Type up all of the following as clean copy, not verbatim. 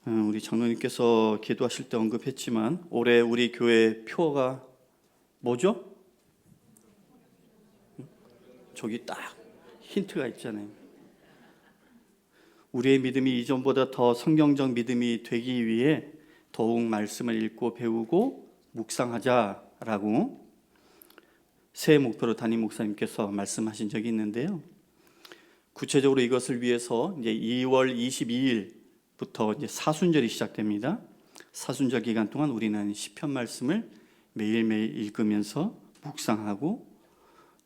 우리 장로님께서 기도하실 때 언급했지만 올해 우리 교회 표어가 뭐죠? 저기 딱 힌트가 있잖아요. 우리의 믿음이 이전보다 더 성경적 믿음이 되기 위해 더욱 말씀을 읽고 배우고 묵상하자라고 새해 목표로 담임 목사님께서 말씀하신 적이 있는데요. 구체적으로 이것을 위해서 이제 2월 22일부터 이제 사순절이 시작됩니다. 사순절 기간 동안 우리는 시편 말씀을 매일매일 읽으면서 묵상하고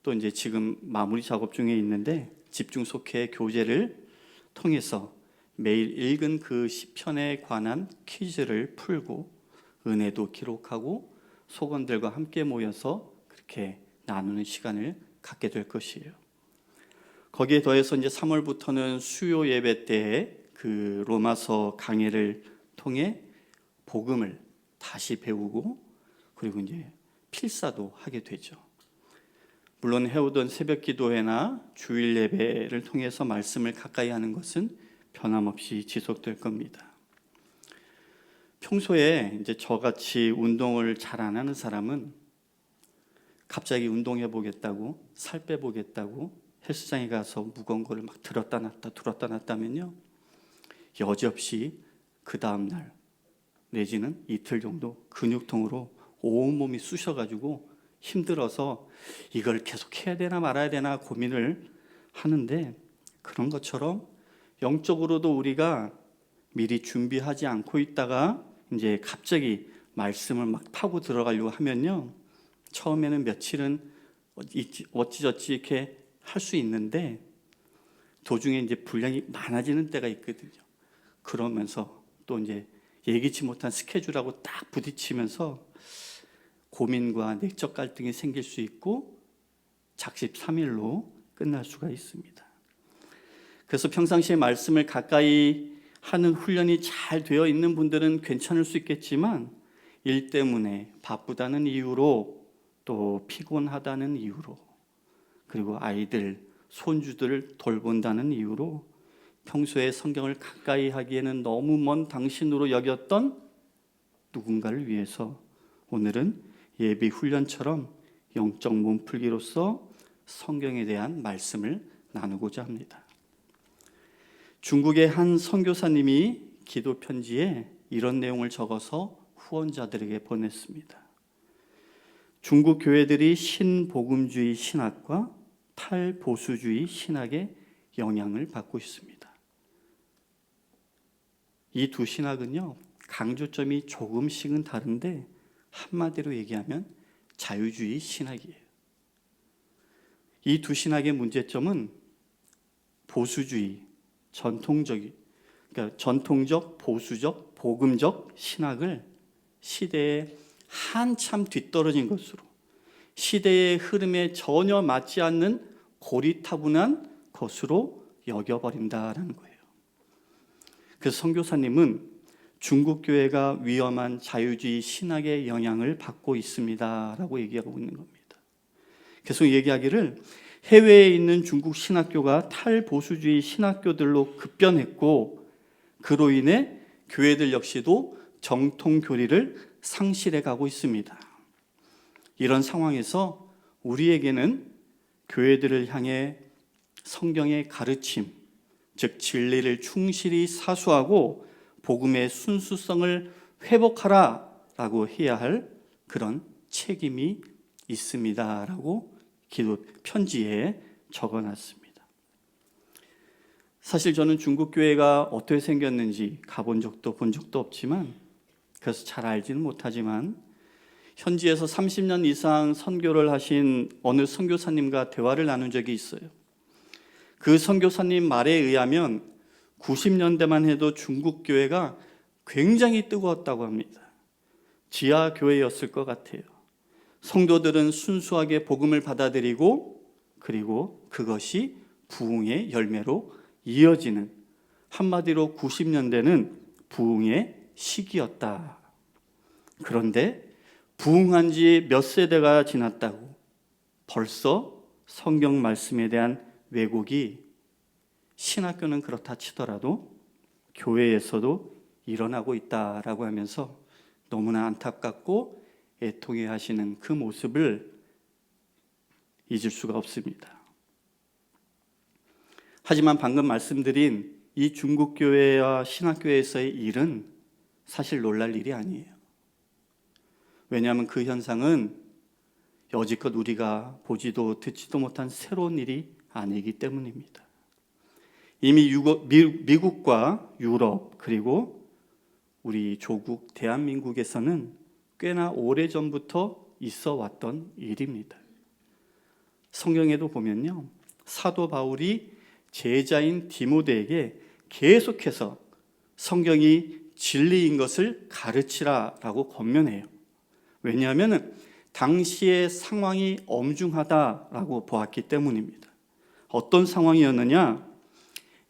또 이제 지금 마무리 작업 중에 있는데 집중 속회 교재를 통해서 매일 읽은 그 시편에 관한 퀴즈를 풀고 은혜도 기록하고 속원들과 함께 모여서 그렇게 나누는 시간을 갖게 될 것이에요. 거기에 더해서 이제 3월부터는 수요 예배 때에 그 로마서 강해를 통해 복음을 다시 배우고 그리고 이제 필사도 하게 되죠. 물론 해오던 새벽 기도회나 주일 예배를 통해서 말씀을 가까이 하는 것은 변함없이 지속될 겁니다. 평소에 이제 저같이 운동을 잘 안 하는 사람은 갑자기 운동해 보겠다고 살 빼 보겠다고 헬스장에 가서 무거운 거를 막 들었다 놨다 하면요, 여지없이 그 다음날 내지는 이틀 정도 근육통으로 온몸이 쑤셔가지고 힘들어서 이걸 계속 해야 되나 말아야 되나 고민을 하는데, 그런 것처럼 영적으로도 우리가 미리 준비하지 않고 있다가 이제 갑자기 말씀을 막 파고 들어가려고 하면요, 처음에는 며칠은 어찌저찌 이렇게 할 수 있는데 도중에 이제 분량이 많아지는 때가 있거든요. 그러면서 또 이제 예기치 못한 스케줄하고 딱 부딪히면서 고민과 내적 갈등이 생길 수 있고 작심삼일로 끝날 수가 있습니다. 그래서 평상시에 말씀을 가까이 하는 훈련이 잘 되어 있는 분들은 괜찮을 수 있겠지만 일 때문에 바쁘다는 이유로 또 피곤하다는 이유로 그리고 아이들, 손주들을 돌본다는 이유로 평소에 성경을 가까이 하기에는 너무 먼 당신으로 여겼던 누군가를 위해서 오늘은 예비 훈련처럼 영적 몸풀기로서 성경에 대한 말씀을 나누고자 합니다. 중국의 한 선교사님이 기도 편지에 이런 내용을 적어서 후원자들에게 보냈습니다. 중국 교회들이 신복음주의 신학과 탈보수주의 신학의 영향을 받고 있습니다. 이 두 신학은요, 강조점이 조금씩은 다른데 한마디로 얘기하면 자유주의 신학이에요. 이 두 신학의 문제점은 보수주의, 전통적, 보수적, 복음적 신학을 시대에 한참 뒤떨어진 것으로, 시대의 흐름에 전혀 맞지 않는 고리타분한 것으로 여겨버린다라는 거예요. 그래서 선교사님은 중국 교회가 위험한 자유주의 신학의 영향을 받고 있습니다라고 얘기하고 있는 겁니다. 계속 얘기하기를 해외에 있는 중국 신학교가 탈보수주의 신학교들로 급변했고 그로 인해 교회들 역시도 정통 교리를 상실해 가고 있습니다. 이런 상황에서 우리에게는 교회들을 향해 성경의 가르침, 즉 진리를 충실히 사수하고 복음의 순수성을 회복하라라고 해야 할 그런 책임이 있습니다라고 기도 편지에 적어놨습니다. 사실 저는 중국 교회가 어떻게 생겼는지 가본 적도 본 적도 없지만, 그래서 잘 알지는 못하지만 현지에서 30년 이상 선교를 하신 어느 선교사님과 대화를 나눈 적이 있어요. 그 선교사님 말에 의하면 90년대만 해도 중국 교회가 굉장히 뜨거웠다고 합니다. 지하 교회였을 것 같아요. 성도들은 순수하게 복음을 받아들이고 그리고 그것이 부흥의 열매로 이어지는, 한마디로 90년대는 부흥의 시기였다. 그런데 부흥한 지 몇 세대가 지났다고 벌써 성경 말씀에 대한 왜곡이, 신학교는 그렇다 치더라도 교회에서도 일어나고 있다라고 하면서 너무나 안타깝고 애통해 하시는 그 모습을 잊을 수가 없습니다. 하지만 방금 말씀드린 이 중국 교회와 신학교에서의 일은 사실 놀랄 일이 아니에요. 왜냐하면 그 현상은 여지껏 우리가 보지도 듣지도 못한 새로운 일이 아니기 때문입니다. 이미 미국과 유럽 그리고 우리 조국 대한민국에서는 꽤나 오래전부터 있어 왔던 일입니다. 성경에도 보면요, 사도 바울이 제자인 디모데에게 계속해서 성경이 진리인 것을 가르치라라고 권면해요. 왜냐하면 당시의 상황이 엄중하다라고 보았기 때문입니다. 어떤 상황이었느냐?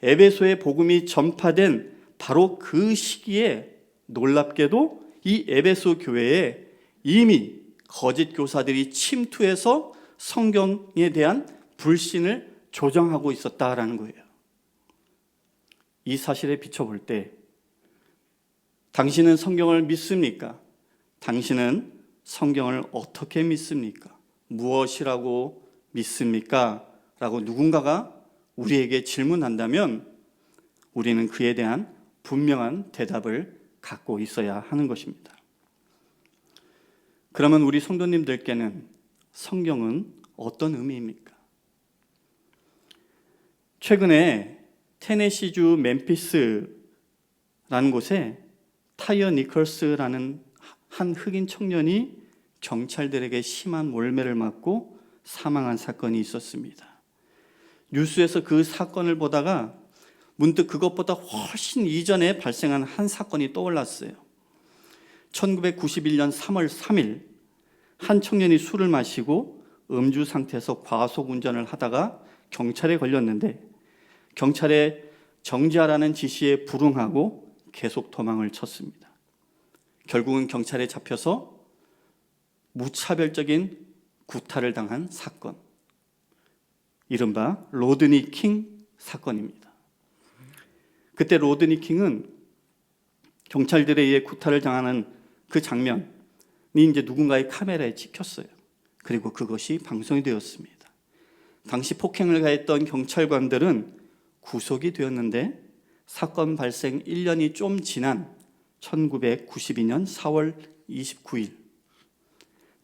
에베소의 복음이 전파된 바로 그 시기에 놀랍게도 이 에베소 교회에 이미 거짓 교사들이 침투해서 성경에 대한 불신을 조장하고 있었다라는 거예요. 이 사실에 비춰볼 때 당신은 성경을 믿습니까? 당신은 성경을 어떻게 믿습니까? 무엇이라고 믿습니까? 라고 누군가가 우리에게 질문한다면 우리는 그에 대한 분명한 대답을 갖고 있어야 하는 것입니다. 그러면 우리 성도님들께는 성경은 어떤 의미입니까? 최근에 테네시주 멤피스라는 곳에 타이어 니컬스라는 한 흑인 청년이 경찰들에게 심한 몰매를 맞고 사망한 사건이 있었습니다. 뉴스에서 그 사건을 보다가 문득 그것보다 훨씬 이전에 발생한 한 사건이 떠올랐어요. 1991년 3월 3일 한 청년이 술을 마시고 음주 상태에서 과속 운전을 하다가 경찰에 걸렸는데 경찰의 정지하라는 지시에 불응하고 계속 도망을 쳤습니다. 결국은 경찰에 잡혀서 무차별적인 구타를 당한 사건, 이른바 로드니 킹 사건입니다. 그때 로드니 킹은 경찰들에 의해 구타를 당하는 그 장면이 이제 누군가의 카메라에 찍혔어요. 그리고 그것이 방송이 되었습니다. 당시 폭행을 가했던 경찰관들은 구속이 되었는데 사건 발생 1년이 좀 지난 1992년 4월 29일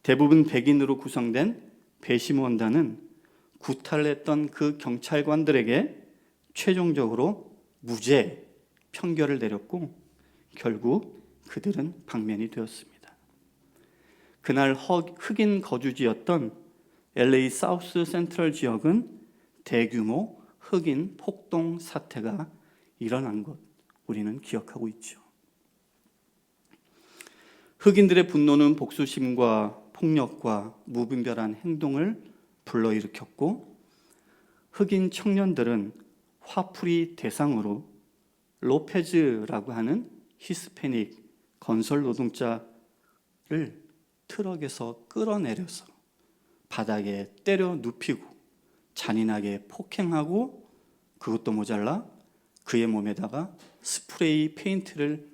대부분 백인으로 구성된 배심원단은 구타를 했던 그 경찰관들에게 최종적으로 무죄 판결을 내렸고 결국 그들은 방면이 되었습니다. 그날 흑인 거주지였던 LA 사우스 센트럴 지역은 대규모 흑인 폭동 사태가 일어난 것 우리는 기억하고 있죠. 흑인들의 분노는 복수심과 폭력과 무분별한 행동을 불러일으켰고 흑인 청년들은 화풀이 대상으로 로페즈라고 하는 히스패닉 건설 노동자를 트럭에서 끌어내려서 바닥에 때려 눕히고 잔인하게 폭행하고 그것도 모자라 그의 몸에다가 스프레이 페인트를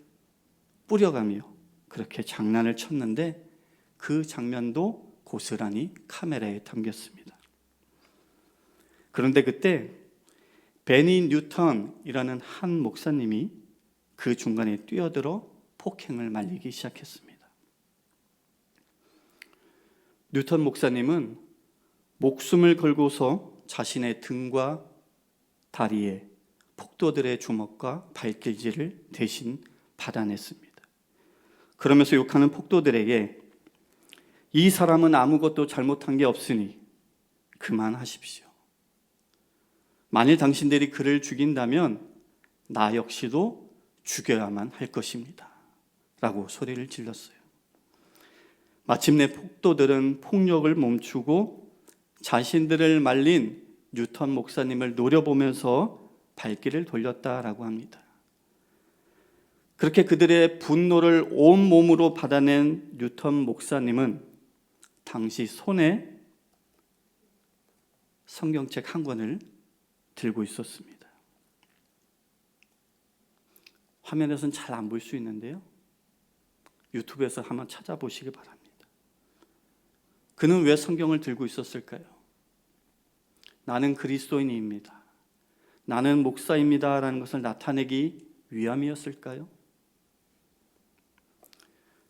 뿌려가며 그렇게 장난을 쳤는데 그 장면도 고스란히 카메라에 담겼습니다. 그런데 그때 베니 뉴턴이라는 한 목사님이 그 중간에 뛰어들어 폭행을 말리기 시작했습니다. 뉴턴 목사님은 목숨을 걸고서 자신의 등과 다리에 폭도들의 주먹과 발길질을 대신 받아냈습니다. 그러면서 욕하는 폭도들에게 이 사람은 아무것도 잘못한 게 없으니 그만하십시오. 만일 당신들이 그를 죽인다면 나 역시도 죽여야만 할 것입니다. 라고 소리를 질렀어요. 마침내 폭도들은 폭력을 멈추고 자신들을 말린 뉴턴 목사님을 노려보면서 발길을 돌렸다라고 합니다. 그렇게 그들의 분노를 온몸으로 받아낸 뉴턴 목사님은 당시 손에 성경책 한 권을 들고 있었습니다. 화면에서는 잘 안 보일 수 있는데요. 유튜브에서 한번 찾아보시기 바랍니다. 그는 왜 성경을 들고 있었을까요? 나는 그리스도인입니다. 나는 목사입니다. 라는 것을 나타내기 위함이었을까요?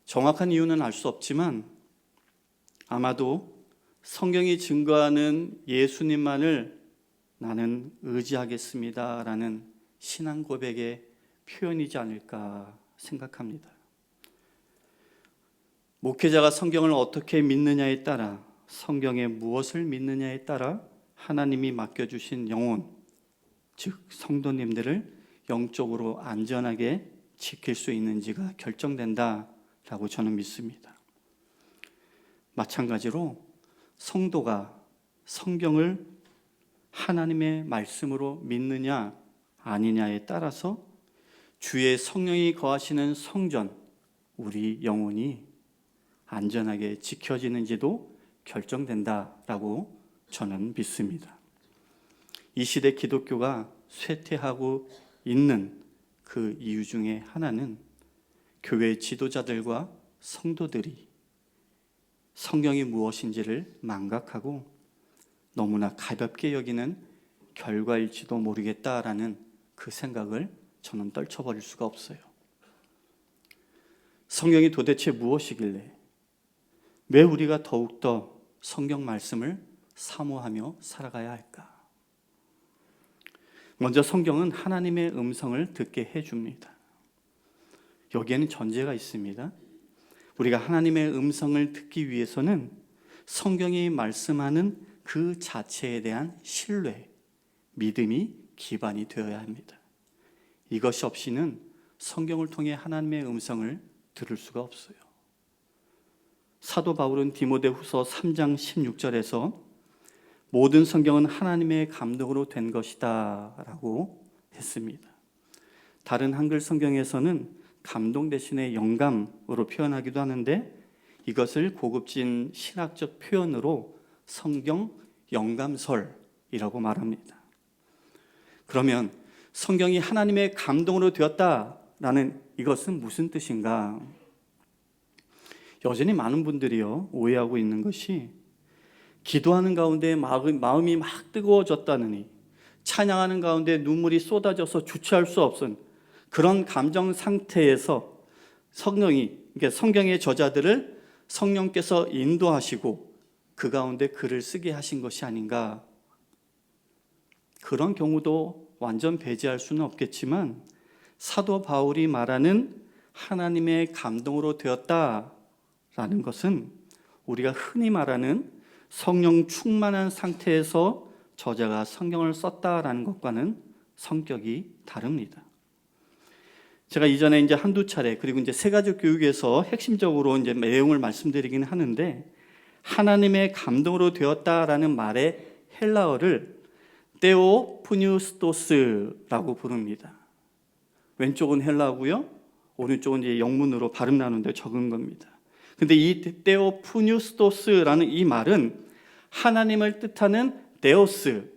정확한 이유는 알 수 없지만 아마도 성경이 증거하는 예수님만을 나는 의지하겠습니다. 라는 신앙 고백의 표현이지 않을까 생각합니다. 목회자가 성경을 어떻게 믿느냐에 따라, 성경에 무엇을 믿느냐에 따라 하나님이 맡겨주신 영혼, 즉 성도님들을 영적으로 안전하게 지킬 수 있는지가 결정된다라고 저는 믿습니다. 마찬가지로 성도가 성경을 하나님의 말씀으로 믿느냐 아니냐에 따라서 주의 성령이 거하시는 성전, 우리 영혼이 안전하게 지켜지는지도 결정된다라고 저는 믿습니다. 이 시대 기독교가 쇠퇴하고 있는 그 이유 중에 하나는 교회 지도자들과 성도들이 성경이 무엇인지를 망각하고 너무나 가볍게 여기는 결과일지도 모르겠다라는 그 생각을 저는 떨쳐버릴 수가 없어요. 성경이 도대체 무엇이길래 왜 우리가 더욱더 성경 말씀을 사모하며 살아가야 할까? 먼저 성경은 하나님의 음성을 듣게 해줍니다. 여기에는 전제가 있습니다. 우리가 하나님의 음성을 듣기 위해서는 성경이 말씀하는 그 자체에 대한 신뢰, 믿음이 기반이 되어야 합니다. 이것이 없이는 성경을 통해 하나님의 음성을 들을 수가 없어요. 사도 바울은 디모데후서 3장 16절에서 모든 성경은 하나님의 감동으로 된 것이다 라고 했습니다. 다른 한글 성경에서는 감동 대신에 영감으로 표현하기도 하는데 이것을 고급진 신학적 표현으로 성경 영감설이라고 말합니다. 그러면 성경이 하나님의 감동으로 되었다라는 이것은 무슨 뜻인가? 여전히 많은 분들이요 오해하고 있는 것이 기도하는 가운데 마음이 막 뜨거워졌다느니 찬양하는 가운데 눈물이 쏟아져서 주체할 수 없은 그런 감정 상태에서 성경의 저자들을 성령께서 인도하시고 그 가운데 글을 쓰게 하신 것이 아닌가. 그런 경우도 완전 배제할 수는 없겠지만 사도 바울이 말하는 하나님의 감동으로 되었다라는 것은 우리가 흔히 말하는 성령 충만한 상태에서 저자가 성경을 썼다라는 것과는 성격이 다릅니다. 제가 이전에 이제 한두 차례 그리고 이제 세가족 교육에서 핵심적으로 이제 내용을 말씀드리긴 하는데 하나님의 감동으로 되었다라는 말의 헬라어를 테오프뉴스토스라고 부릅니다. 왼쪽은 헬라어고요, 오른쪽은 이제 영문으로 발음 나누는데 적은 겁니다. 근데 이 테오프뉴스토스라는 이 말은 하나님을 뜻하는 데오스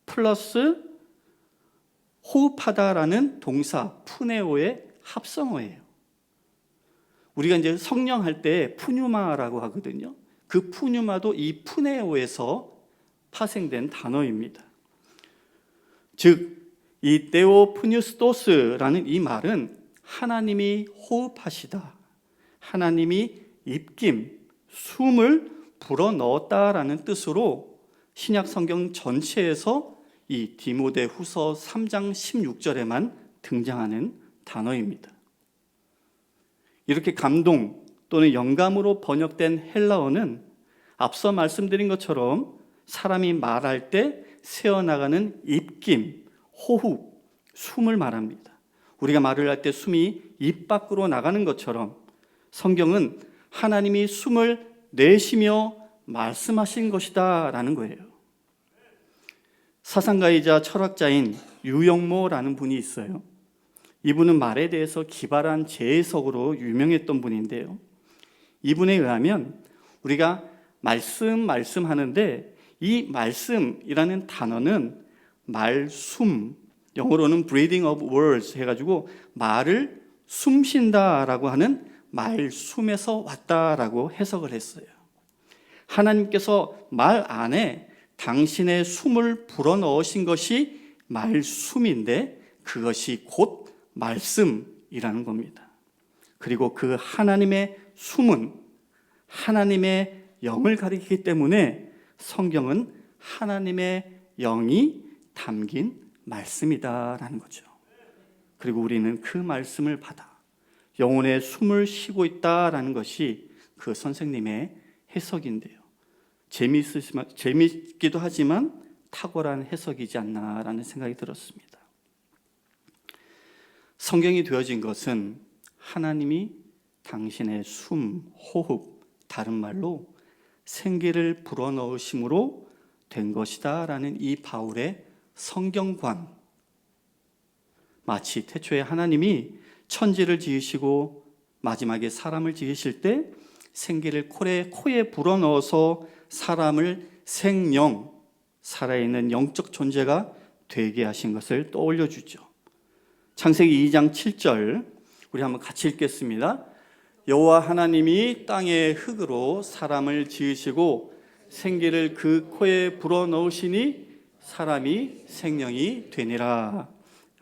플러스 호흡하다라는 동사 푸네오의 합성어예요. 우리가 이제 성령할 때 푸뉴마라고 하거든요. 그 푸뉴마도 이 푸네오에서 파생된 단어입니다. 즉, 이 테오프뉴스토스라는 이 말은 하나님이 호흡하시다, 하나님이 입김, 숨을 불어넣었다라는 뜻으로 신약 성경 전체에서 이 디모데후서 3장 16절에만 등장하는 단어입니다. 이렇게 감동 또는 영감으로 번역된 헬라어는 앞서 말씀드린 것처럼 사람이 말할 때 새어나가는 입김, 호흡, 숨을 말합니다. 우리가 말을 할 때 숨이 입 밖으로 나가는 것처럼 성경은 하나님이 숨을 내쉬며 말씀하신 것이다 라는 거예요. 사상가이자 철학자인 유영모라는 분이 있어요. 이분은 말에 대해서 기발한 재해석으로 유명했던 분인데요. 이분에 의하면 우리가 말씀하는데 이 말씀이라는 단어는 말숨 영어로는 breathing of words 해가지고 말을 숨쉰다라고 하는 말숨에서 왔다라고 해석을 했어요. 하나님께서 말 안에 당신의 숨을 불어넣으신 것이 말숨인데 그것이 곧 말씀이라는 겁니다. 그리고 그 하나님의 숨은 하나님의 영을 가리키기 때문에 성경은 하나님의 영이 담긴 말씀이다라는 거죠. 그리고 우리는 그 말씀을 받아 영혼의 숨을 쉬고 있다라는 것이 그 선생님의 해석인데요. 재미있기도 하지만 탁월한 해석이지 않나라는 생각이 들었습니다. 성경이 되어진 것은 하나님이 당신의 숨, 호흡, 다른 말로 생기를 불어넣으심으로 된 것이다 라는 이 바울의 성경관, 마치 태초에 하나님이 천지를 지으시고 마지막에 사람을 지으실 때 생기를 코에 불어넣어서 사람을 생명, 살아있는 영적 존재가 되게 하신 것을 떠올려 주죠. 창세기 2장 7절 우리 한번 같이 읽겠습니다. 여호와 하나님이 땅의 흙으로 사람을 지으시고 생기를 그 코에 불어넣으시니 사람이 생명이 되니라.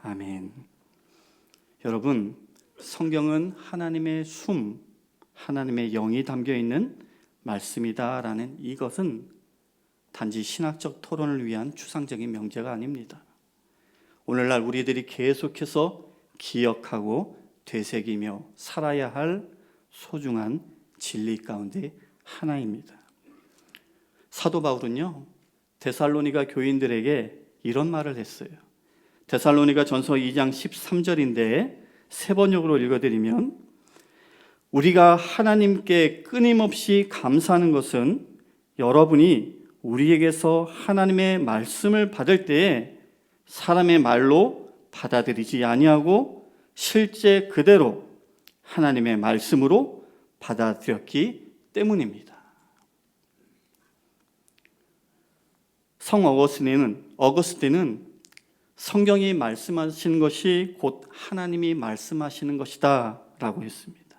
아멘. 여러분, 성경은 하나님의 숨, 하나님의 영이 담겨있는 말씀이다라는 이것은 단지 신학적 토론을 위한 추상적인 명제가 아닙니다. 오늘날 우리들이 계속해서 기억하고 되새기며 살아야 할 소중한 진리 가운데 하나입니다. 사도 바울은요, 데살로니가 교인들에게 이런 말을 했어요. 데살로니가 전서 2장 13절인데 세 번역으로 읽어드리면, 우리가 하나님께 끊임없이 감사하는 것은 여러분이 우리에게서 하나님의 말씀을 받을 때에 사람의 말로 받아들이지 아니하고 실제 그대로 하나님의 말씀으로 받아들였기 때문입니다. 성 어거스틴은 성경이 말씀하시는 것이 곧 하나님이 말씀하시는 것이다 라고 했습니다.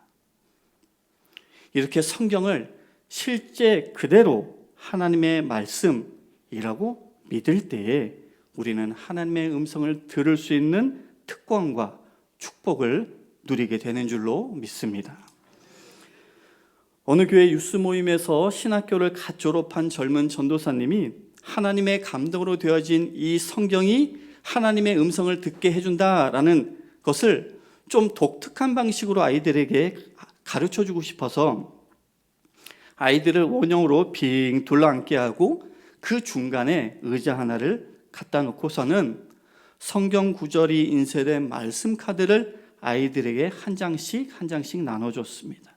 이렇게 성경을 실제 그대로 하나님의 말씀이라고 믿을 때에 우리는 하나님의 음성을 들을 수 있는 특권과 축복을 누리게 되는 줄로 믿습니다. 어느 교회 유스 모임에서 신학교를 갓 졸업한 젊은 전도사님이 하나님의 감동으로 되어진 이 성경이 하나님의 음성을 듣게 해준다라는 것을 좀 독특한 방식으로 아이들에게 가르쳐주고 싶어서 아이들을 원형으로 빙 둘러앉게 하고 그 중간에 의자 하나를 갖다 놓고서는 성경 구절이 인쇄된 말씀 카드를 아이들에게 한 장씩 나눠줬습니다.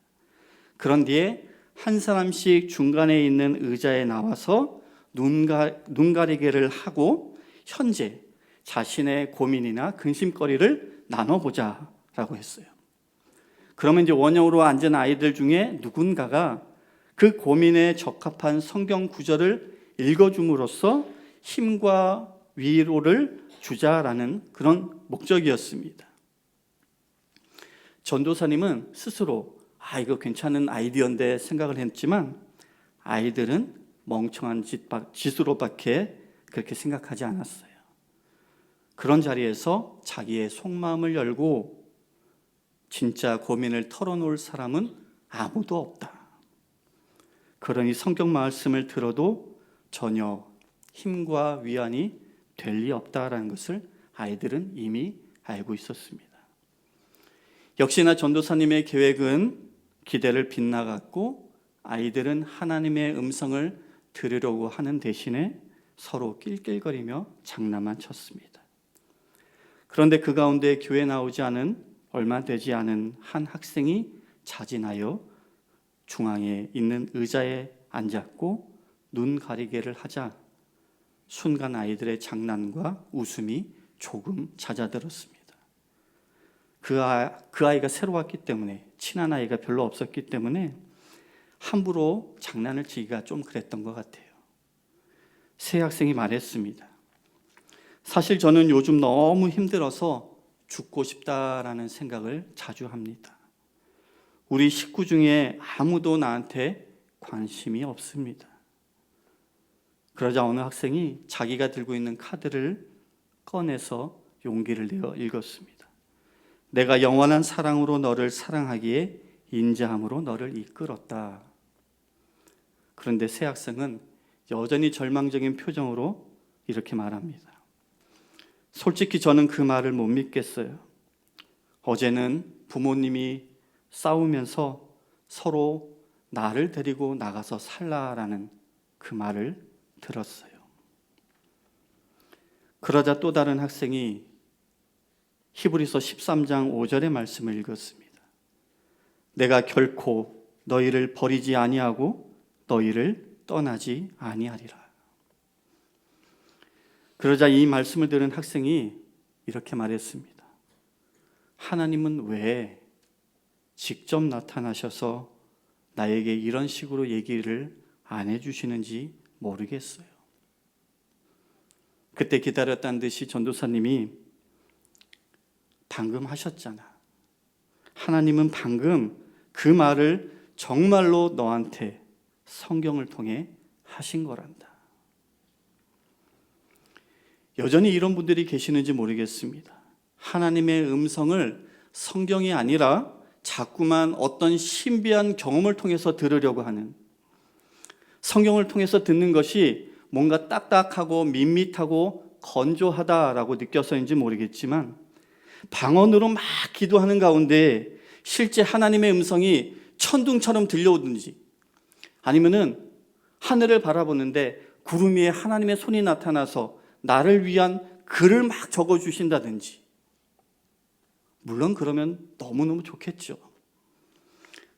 그런 뒤에 한 사람씩 중간에 있는 의자에 나와서 눈 가리개를 하고 현재 자신의 고민이나 근심거리를 나눠보자 라고 했어요. 그러면 이제 원형으로 앉은 아이들 중에 누군가가 그 고민에 적합한 성경 구절을 읽어줌으로써 힘과 위로를 주자라는 그런 목적이었습니다. 전도사님은 스스로 이거 괜찮은 아이디어인데 생각을 했지만 아이들은 멍청한 짓으로밖에 그렇게 생각하지 않았어요. 그런 자리에서 자기의 속마음을 열고 진짜 고민을 털어놓을 사람은 아무도 없다. 그러니 성경 말씀을 들어도 전혀 힘과 위안이 될 리 없다라는 것을 아이들은 이미 알고 있었습니다. 역시나 전도사님의 계획은 기대를 빗나갔고 아이들은 하나님의 음성을 들으려고 하는 대신에 서로 낄낄거리며 장난만 쳤습니다. 그런데 그 가운데 교회 나오지 않은 얼마 되지 않은 한 학생이 자진하여 중앙에 있는 의자에 앉았고 눈 가리개를 하자 순간 아이들의 장난과 웃음이 조금 잦아들었습니다. 그 아이가 새로 왔기 때문에 친한 아이가 별로 없었기 때문에 함부로 장난을 치기가 좀 그랬던 것 같아요. 새 학생이 말했습니다. 사실 저는 요즘 너무 힘들어서 죽고 싶다라는 생각을 자주 합니다. 우리 식구 중에 아무도 나한테 관심이 없습니다. 그러자 어느 학생이 자기가 들고 있는 카드를 꺼내서 용기를 내어 읽었습니다. 내가 영원한 사랑으로 너를 사랑하기에 인자함으로 너를 이끌었다. 그런데 새 학생은 여전히 절망적인 표정으로 이렇게 말합니다. 솔직히 저는 그 말을 못 믿겠어요. 어제는 부모님이 싸우면서 서로 나를 데리고 나가서 살라라는 그 말을 들었어요. 그러자 또 다른 학생이 히브리서 13장 5절의 말씀을 읽었습니다. 내가 결코 너희를 버리지 아니하고 너희를 떠나지 아니하리라. 그러자 이 말씀을 들은 학생이 이렇게 말했습니다. 하나님은 왜 직접 나타나셔서 나에게 이런 식으로 얘기를 안 해주시는지 모르겠어요. 그때 기다렸다는 듯이 전도사님이 방금 하셨잖아. 하나님은 방금 그 말을 정말로 너한테 성경을 통해 하신 거란다. 여전히 이런 분들이 계시는지 모르겠습니다. 하나님의 음성을 성경이 아니라 자꾸만 어떤 신비한 경험을 통해서 들으려고 하는, 성경을 통해서 듣는 것이 뭔가 딱딱하고 밋밋하고 건조하다라고 느껴서인지 모르겠지만 방언으로 막 기도하는 가운데 실제 하나님의 음성이 천둥처럼 들려오든지, 아니면은 하늘을 바라보는데 구름 위에 하나님의 손이 나타나서 나를 위한 글을 막 적어주신다든지, 물론 그러면 너무너무 좋겠죠.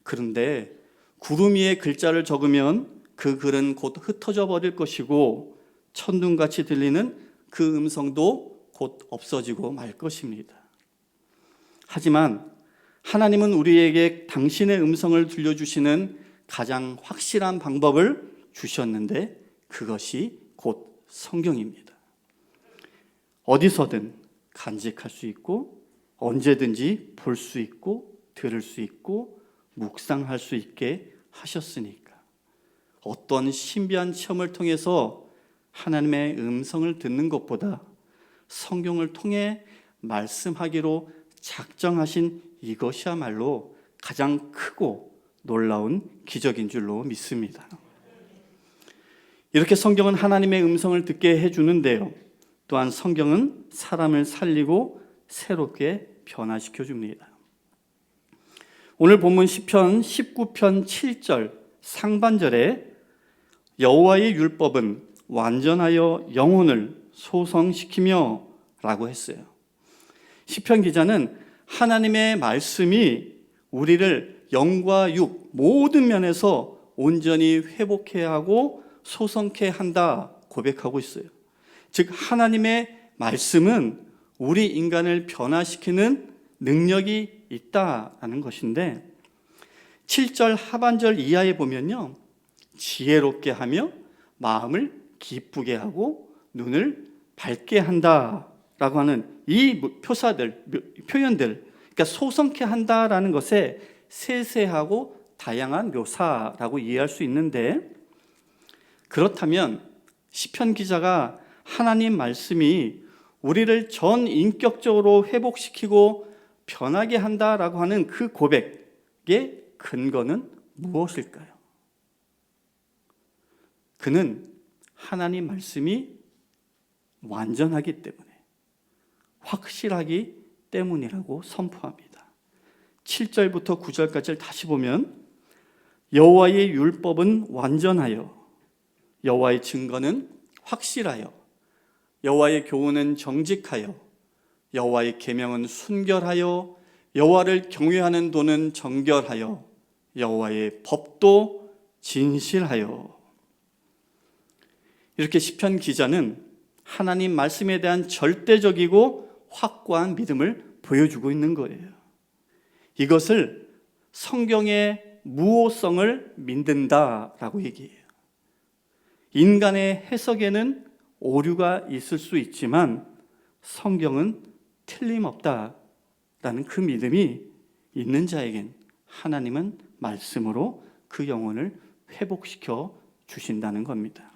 그런데 구름 위에 글자를 적으면 그 글은 곧 흩어져 버릴 것이고 천둥같이 들리는 그 음성도 곧 없어지고 말 것입니다. 하지만 하나님은 우리에게 당신의 음성을 들려주시는 가장 확실한 방법을 주셨는데 그것이 곧 성경입니다. 어디서든 간직할 수 있고 언제든지 볼 수 있고 들을 수 있고 묵상할 수 있게 하셨으니까 어떤 신비한 체험을 통해서 하나님의 음성을 듣는 것보다 성경을 통해 말씀하기로 작정하신 이것이야말로 가장 크고 놀라운 기적인 줄로 믿습니다. 이렇게 성경은 하나님의 음성을 듣게 해주는데요, 또한 성경은 사람을 살리고 새롭게 변화시켜 줍니다. 오늘 본문 시편 19편 7절 상반절에 여호와의 율법은 완전하여 영혼을 소성시키며 라고 했어요. 시편 기자는 하나님의 말씀이 우리를 영과 육 모든 면에서 온전히 회복해야 하고 소성케 한다 고백하고 있어요. 즉 하나님의 말씀은 우리 인간을 변화시키는 능력이 있다라는 것인데, 7절 하반절 이하에 보면요, 지혜롭게 하며 마음을 기쁘게 하고 눈을 밝게 한다라고 하는 이 표현들, 그러니까 소성케 한다라는 것에 세세하고 다양한 묘사라고 이해할 수 있는데, 그렇다면 시편 기자가 하나님 말씀이 우리를 전 인격적으로 회복시키고 변하게 한다라고 하는 그 고백의 근거는 무엇일까요? 그는 하나님 말씀이 완전하기 때문에, 확실하기 때문이라고 선포합니다. 7절부터 9절까지를 다시 보면 여호와의 율법은 완전하여, 여호와의 증거는 확실하여, 여호와의 교훈은 정직하여, 여호와의 계명은 순결하여, 여호와를 경외하는 도는 정결하여, 여호와의 법도 진실하여. 이렇게 시편 기자는 하나님 말씀에 대한 절대적이고 확고한 믿음을 보여주고 있는 거예요. 이것을 성경의 무오성을 믿는다라고 얘기해요. 인간의 해석에는 오류가 있을 수 있지만 성경은 틀림없다라는 그 믿음이 있는 자에겐 하나님은 말씀으로 그 영혼을 회복시켜 주신다는 겁니다.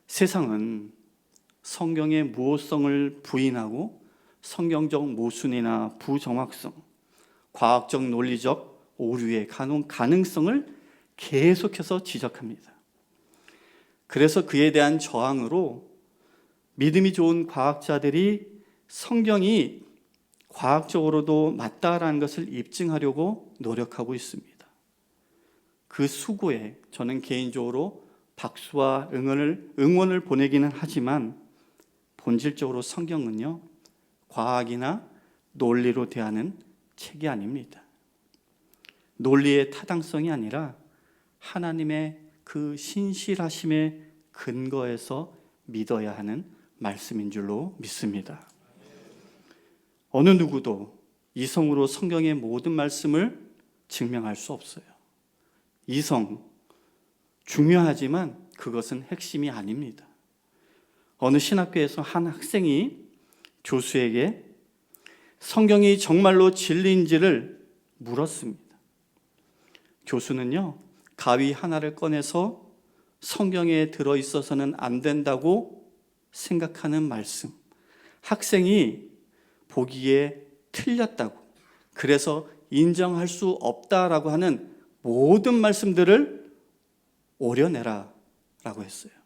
세상은 성경의 무호성을 부인하고 성경적 모순이나 부정확성, 과학적 논리적 오류의 가능성을 계속해서 지적합니다. 그래서 그에 대한 저항으로 믿음이 좋은 과학자들이 성경이 과학적으로도 맞다라는 것을 입증하려고 노력하고 있습니다. 그 수고에 저는 개인적으로 박수와 응원을 보내기는 하지만 본질적으로 성경은요, 과학이나 논리로 대하는 책이 아닙니다. 논리의 타당성이 아니라 하나님의 그 신실하심의 근거에서 믿어야 하는 말씀인 줄로 믿습니다. 어느 누구도 이성으로 성경의 모든 말씀을 증명할 수 없어요. 이성 중요하지만 그것은 핵심이 아닙니다. 어느 신학교에서 한 학생이 교수에게 성경이 정말로 진리인지를 물었습니다. 교수는요, 가위 하나를 꺼내서 성경에 들어있어서는 안 된다고 생각하는 말씀, 학생이 보기에 틀렸다고, 그래서 인정할 수 없다라고 하는 모든 말씀들을 오려내라 라고 했어요.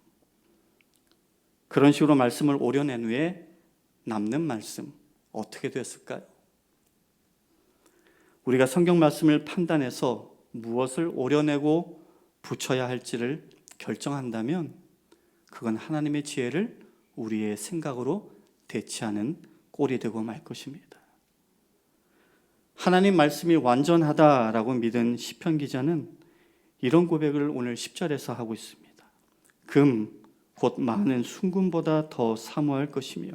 그런 식으로 말씀을 오려낸 후에 남는 말씀 어떻게 됐을까요? 우리가 성경 말씀을 판단해서 무엇을 오려내고 붙여야 할지를 결정한다면 그건 하나님의 지혜를 우리의 생각으로 대체하는 꼴이 되고 말 것입니다. 하나님 말씀이 완전하다라고 믿은 시편 기자는 이런 고백을 오늘 10절에서 하고 있습니다. 금 곧 많은 순금보다 더 사모할 것이며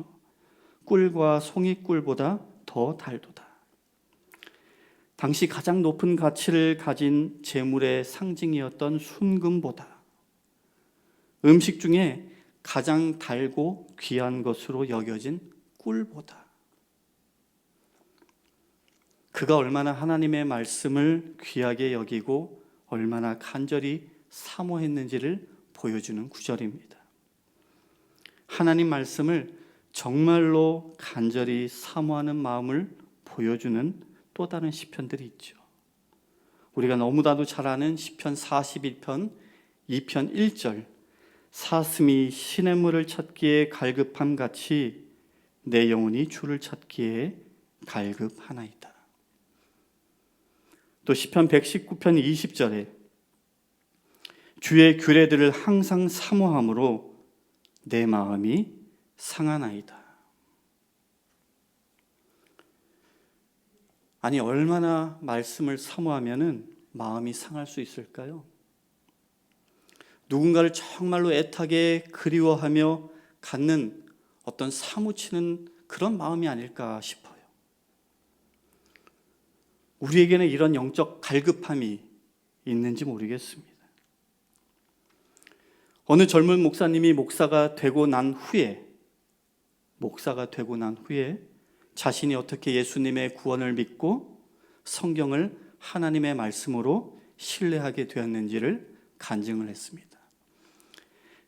꿀과 송이꿀보다 더 달도다. 당시 가장 높은 가치를 가진 재물의 상징이었던 순금보다 음식 중에 가장 달고 귀한 것으로 여겨진 꿀보다 그가 얼마나 하나님의 말씀을 귀하게 여기고 얼마나 간절히 사모했는지를 보여주는 구절입니다. 하나님 말씀을 정말로 간절히 사모하는 마음을 보여주는 또 다른 시편들이 있죠. 우리가 너무나도 잘 아는 시편 41편 2편 1절 사슴이 시냇물을 찾기에 갈급함 같이 내 영혼이 주를 찾기에 갈급하나이다. 또 시편 119편 20절에 주의 규례들을 항상 사모함으로 내 마음이 상하나이다. 아니 얼마나 말씀을 사모하면은 마음이 상할 수 있을까요? 누군가를 정말로 애타게 그리워하며 갖는 어떤 사무치는 그런 마음이 아닐까 싶어요. 우리에게는 이런 영적 갈급함이 있는지 모르겠습니다. 어느 젊은 목사님이 목사가 되고 난 후에 자신이 어떻게 예수님의 구원을 믿고 성경을 하나님의 말씀으로 신뢰하게 되었는지를 간증을 했습니다.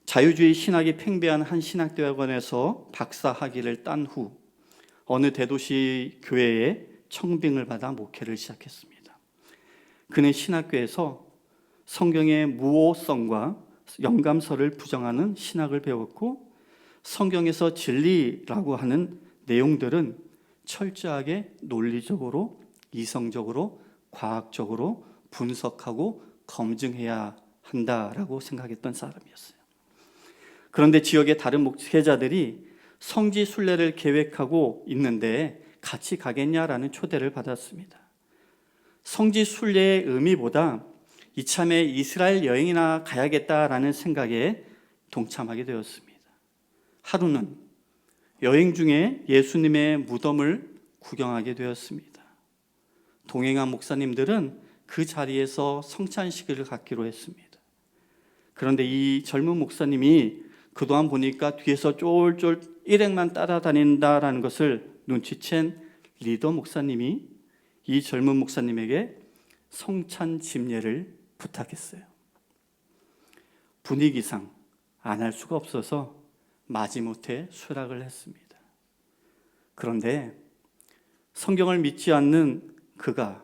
자유주의 신학이 팽배한 한 신학대학원에서 박사 학위를 딴 후 어느 대도시 교회에 청빙을 받아 목회를 시작했습니다. 그는 신학교에서 성경의 무오성과 영감설을 부정하는 신학을 배웠고 성경에서 진리라고 하는 내용들은 철저하게 논리적으로, 이성적으로, 과학적으로 분석하고 검증해야 한다라고 생각했던 사람이었어요. 그런데 지역의 다른 목회자들이 성지 순례를 계획하고 있는데 같이 가겠냐라는 초대를 받았습니다. 성지 순례의 의미보다 이참에 이스라엘 여행이나 가야겠다라는 생각에 동참하게 되었습니다. 하루는 여행 중에 예수님의 무덤을 구경하게 되었습니다. 동행한 목사님들은 그 자리에서 성찬식을 갖기로 했습니다. 그런데 이 젊은 목사님이 그동안 보니까 뒤에서 쫄쫄 일행만 따라다닌다라는 것을 눈치챈 리더 목사님이 이 젊은 목사님에게 성찬 집례를 부탁했어요. 분위기상 안 할 수가 없어서 마지못해 수락을 했습니다. 그런데 성경을 믿지 않는 그가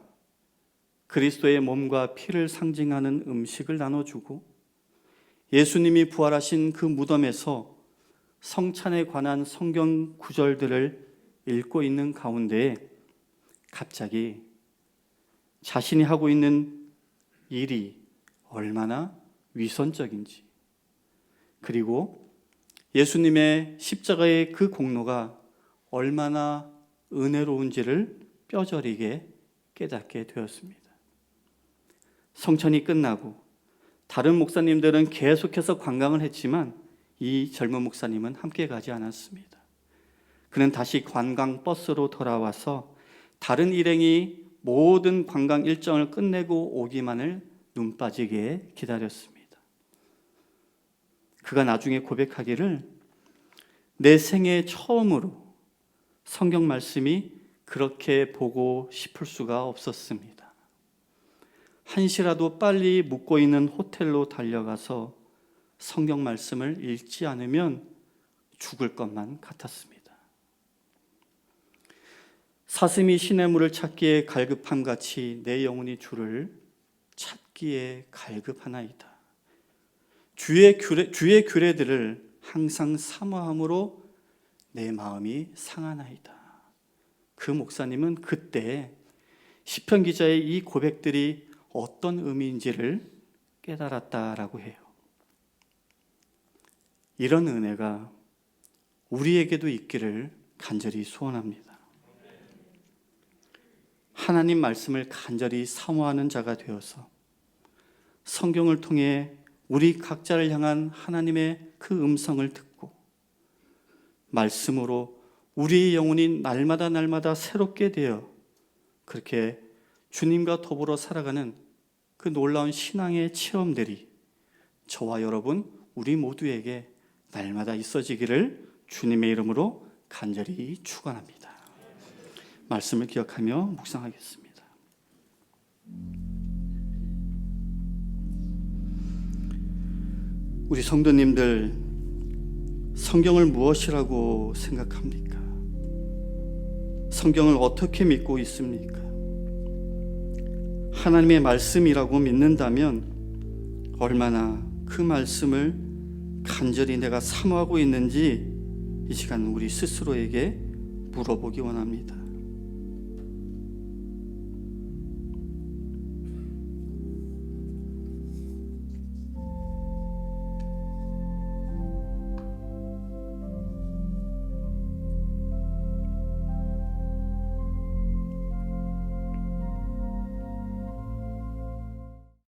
그리스도의 몸과 피를 상징하는 음식을 나눠주고 예수님이 부활하신 그 무덤에서 성찬에 관한 성경 구절들을 읽고 있는 가운데 갑자기 자신이 하고 있는 일이 얼마나 위선적인지, 그리고 예수님의 십자가의 그 공로가 얼마나 은혜로운지를 뼈저리게 깨닫게 되었습니다. 성찬이 끝나고 다른 목사님들은 계속해서 관광을 했지만 이 젊은 목사님은 함께 가지 않았습니다. 그는 다시 관광 버스로 돌아와서 다른 일행이 모든 관광 일정을 끝내고 오기만을 눈 빠지게 기다렸습니다. 그가 나중에 고백하기를 내 생애 처음으로 성경 말씀이 그렇게 보고 싶을 수가 없었습니다. 한시라도 빨리 묵고 있는 호텔로 달려가서 성경 말씀을 읽지 않으면 죽을 것만 같았습니다. 사슴이 시냇물을 찾기에 갈급함 같이 내 영혼이 주를 찾기에 갈급하나이다. 주의 규례들을 항상 사모함으로 내 마음이 상하나이다. 그 목사님은 그때 시편 기자의 이 고백들이 어떤 의미인지를 깨달았다라고 해요. 이런 은혜가 우리에게도 있기를 간절히 소원합니다. 하나님 말씀을 간절히 사모하는 자가 되어서 성경을 통해 우리 각자를 향한 하나님의 그 음성을 듣고 말씀으로 우리의 영혼이 날마다 새롭게 되어 그렇게 주님과 더불어 살아가는 그 놀라운 신앙의 체험들이 저와 여러분 우리 모두에게 날마다 있어지기를 주님의 이름으로 간절히 축원합니다. 말씀을 기억하며 묵상하겠습니다. 우리 성도님들, 성경을 무엇이라고 생각합니까? 성경을 어떻게 믿고 있습니까? 하나님의 말씀이라고 믿는다면 얼마나 그 말씀을 간절히 내가 사모하고 있는지 이 시간 우리 스스로에게 물어보기 원합니다.